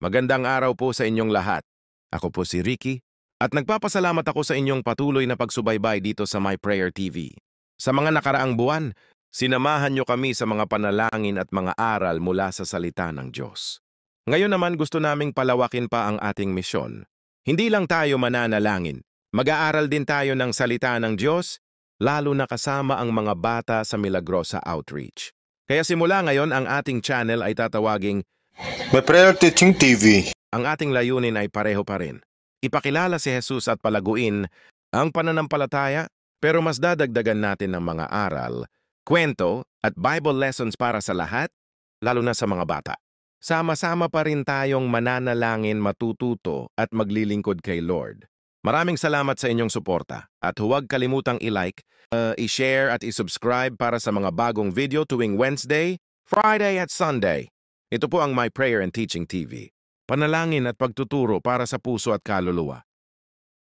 Magandang araw po sa inyong lahat. Ako po si Ricky at nagpapasalamat ako sa inyong patuloy na pagsubaybay dito sa My Prayer TV. Sa mga nakaraang buwan, sinamahan niyo kami sa mga panalangin at mga aral mula sa salita ng Diyos. Ngayon naman gusto naming palawakin pa ang ating misyon. Hindi lang tayo mananalangin, mag-aaral din tayo ng salita ng Diyos, lalo na kasama ang mga bata sa Milagrosa Outreach. Kaya simula ngayon ang ating channel ay tatawaging My Prayer Teaching TV. ang ating layunin ay pareho pa rin. Ipakilala si Jesus at palaguin ang pananampalataya, pero mas dadagdagan natin ng mga aral, kwento at Bible lessons para sa lahat, lalo na sa mga bata. Sama-sama pa rin tayong mananalangin, matututo at maglilingkod kay Lord. Maraming salamat sa inyong suporta at huwag kalimutang i-like, i-share at i-subscribe para sa mga bagong video tuwing Wednesday, Friday at Sunday. Ito po ang My Prayer and Teaching TV. Panalangin at pagtuturo para sa puso at kaluluwa.